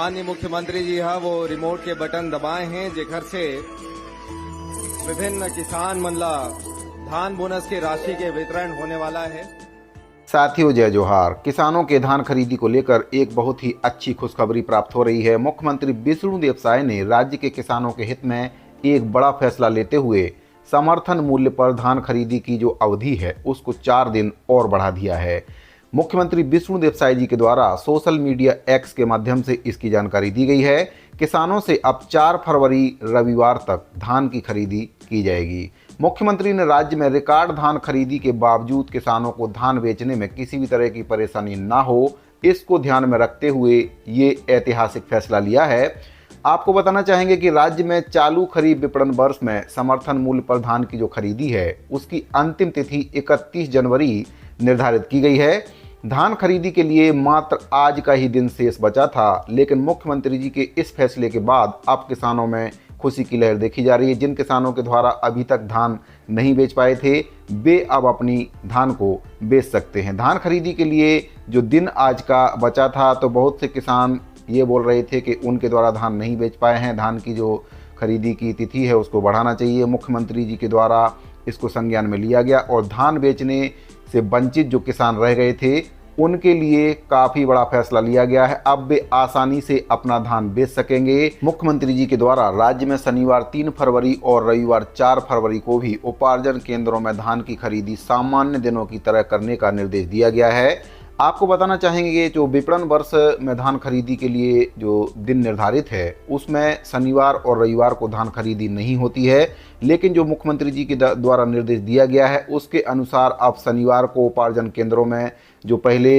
माननीय मुख्यमंत्री जी है वो रिमोट के बटन दबाए हैं जेकर से विभिन्न किसान मनला धान बोनस की राशि के वितरण होने वाला है। साथियों जय जोहार। किसानों के धान खरीदी को लेकर एक बहुत ही अच्छी खुशखबरी प्राप्त हो रही है। मुख्यमंत्री विष्णुदेव साय ने राज्य के किसानों के हित में एक बड़ा फैसला लेते हुए समर्थन मूल्य पर धान खरीदी की जो अवधि है उसको 4 दिन और बढ़ा दिया है। मुख्यमंत्री विष्णुदेव साय जी के द्वारा सोशल मीडिया एक्स के माध्यम से इसकी जानकारी दी गई है। किसानों से अब 4 फरवरी रविवार तक धान की खरीदी की जाएगी। मुख्यमंत्री ने राज्य में रिकॉर्ड धान खरीदी के बावजूद किसानों को धान बेचने में किसी भी तरह की परेशानी ना हो, इसको ध्यान में रखते हुए ये ऐतिहासिक फैसला लिया है। आपको बताना चाहेंगे कि राज्य में चालू खरीफ विपणन वर्ष में समर्थन मूल्य पर धान की जो खरीदी है उसकी अंतिम तिथि 31 जनवरी निर्धारित की गई है। धान खरीदी के लिए मात्र आज का ही दिन शेष बचा था, लेकिन मुख्यमंत्री जी के इस फैसले के बाद अब किसानों में खुशी की लहर देखी जा रही है। जिन किसानों के द्वारा अभी तक धान नहीं बेच पाए थे वे अब अपनी धान को बेच सकते हैं। धान खरीदी के लिए जो दिन आज का बचा था तो बहुत से किसान ये बोल रहे थे कि उनके द्वारा धान नहीं बेच पाए हैं। धान की जो खरीदी की तिथि है उसको बढ़ाना चाहिए। मुख्यमंत्री जी के द्वारा इसको संज्ञान में लिया गया और धान बेचने से वंचित जो किसान रह गए थे उनके लिए काफ़ी बड़ा फैसला लिया गया है। अब वे आसानी से अपना धान बेच सकेंगे। मुख्यमंत्री जी के द्वारा राज्य में शनिवार 3 फरवरी और रविवार 4 फरवरी को भी उपार्जन केंद्रों में धान की खरीदी सामान्य दिनों की तरह करने का निर्देश दिया गया है। आपको बताना चाहेंगे जो विपणन वर्ष में धान खरीदी के लिए जो दिन निर्धारित है उसमें शनिवार और रविवार को धान खरीदी नहीं होती है, लेकिन जो मुख्यमंत्री जी के द्वारा निर्देश दिया गया है उसके अनुसार अब शनिवार को उपार्जन केंद्रों में जो पहले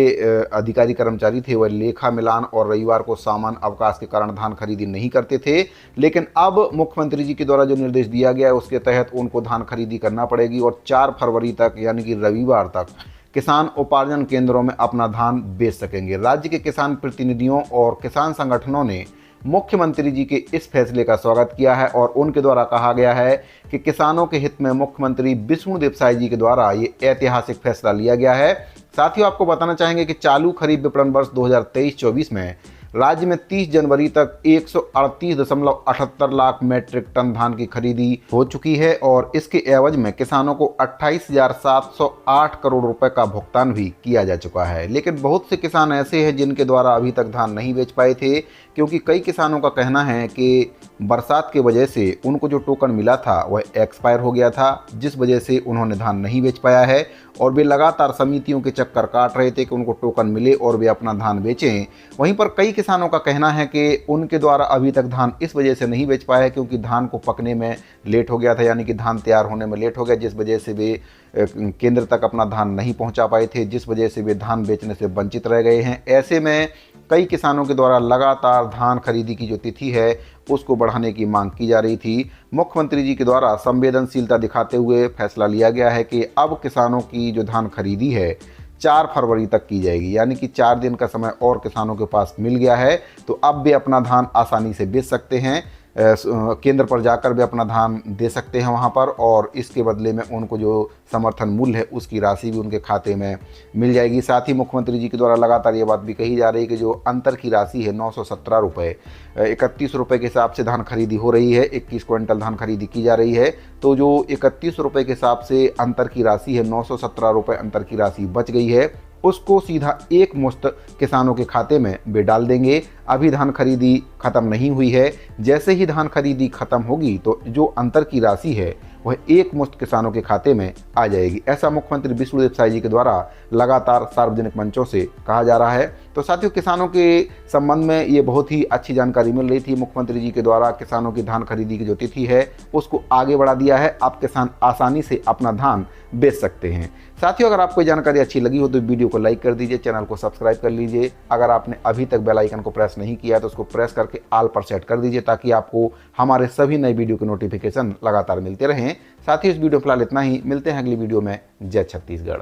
अधिकारी कर्मचारी थे वह लेखा मिलान और रविवार को सामान्य अवकाश के कारण धान खरीदी नहीं करते थे, लेकिन अब मुख्यमंत्री जी के द्वारा जो निर्देश दिया गया है उसके तहत उनको धान खरीदी करना पड़ेगी और 4 फरवरी तक यानी कि रविवार तक किसान उपार्जन केंद्रों में अपना धान बेच सकेंगे। राज्य के किसान प्रतिनिधियों और किसान संगठनों ने मुख्यमंत्री जी के इस फैसले का स्वागत किया है और उनके द्वारा कहा गया है कि किसानों के हित में मुख्यमंत्री विष्णुदेव साय जी के द्वारा ये ऐतिहासिक फैसला लिया गया है। साथियों आपको बताना चाहेंगे कि चालू खरीफ विपणन वर्ष 2023-24 में राज्य में 30 जनवरी तक 138.78 लाख मैट्रिक टन धान की खरीदी हो चुकी है और इसके एवज में किसानों को 28,708 करोड़ रुपए का भुगतान भी किया जा चुका है। लेकिन बहुत से किसान ऐसे हैं जिनके द्वारा अभी तक धान नहीं बेच पाए थे, क्योंकि कई किसानों का कहना है कि बरसात की वजह से उनको जो टोकन मिला था वह एक्सपायर हो गया था, जिस वजह से उन्होंने धान नहीं बेच पाया है और वे लगातार समितियों के चक्कर काट रहे थे कि उनको टोकन मिले और वे अपना धान बेचें। वहीं पर कई किसानों का कहना है कि उनके द्वारा अभी तक धान इस वजह से नहीं बेच पाया है क्योंकि धान को पकने में लेट हो गया था, यानी कि धान तैयार होने में लेट हो गया, जिस वजह से वे केंद्र तक अपना धान नहीं पहुंचा पाए थे, जिस वजह से वे धान बेचने से वंचित रह गए हैं। ऐसे में कई किसानों के द्वारा लगातार धान खरीदी की जो तिथि है उसको बढ़ाने की मांग की जा रही थी। मुख्यमंत्री जी के द्वारा संवेदनशीलता दिखाते हुए फैसला लिया गया है कि अब किसानों की जो धान खरीदी है 4 फरवरी तक की जाएगी, यानी कि 4 दिन का समय और किसानों के पास मिल गया है। तो अब वे अपना धान आसानी से बेच सकते हैं, केंद्र पर जाकर भी अपना धान दे सकते हैं वहां पर और इसके बदले में उनको जो समर्थन मूल्य है उसकी राशि भी उनके खाते में मिल जाएगी। साथ ही मुख्यमंत्री जी के द्वारा लगातार ये बात भी कही जा रही है कि जो अंतर की राशि है 917 रुपये 31 रुपये के हिसाब से धान खरीदी हो रही है, 21 क्विंटल धान खरीदी की जा रही है। तो जो 31 रुपये के हिसाब से अंतर की राशि है 917 रुपये अंतर की राशि बच गई है उसको सीधा एक मुश्त किसानों के खाते में वे डाल देंगे। अभी धान खरीदी खत्म नहीं हुई है, जैसे ही धान खरीदी खत्म होगी तो जो अंतर की राशि है वह एक मुश्त किसानों के खाते में आ जाएगी। ऐसा मुख्यमंत्री विष्णुदेव साय जी के द्वारा लगातार सार्वजनिक मंचों से कहा जा रहा है। तो साथियों किसानों के संबंध में ये बहुत ही अच्छी जानकारी मिल रही थी। मुख्यमंत्री जी के द्वारा किसानों की धान खरीदी की जो तिथि है उसको आगे बढ़ा दिया है। अब किसान आसानी से अपना धान बेच सकते हैं। साथियों अगर आपको जानकारी अच्छी लगी हो तो वीडियो को लाइक कर दीजिए, चैनल को सब्सक्राइब कर लीजिए। अगर आपने अभी तक बेल आइकन को प्रेस नहीं किया तो उसको प्रेस करके ऑल पर सेट कर दीजिए ताकि आपको हमारे सभी नए वीडियो के नोटिफिकेशन लगातार मिलते रहें। साथ ही इस वीडियो फिलहाल इतना ही, मिलते हैं अगली वीडियो में। जय छत्तीसगढ़।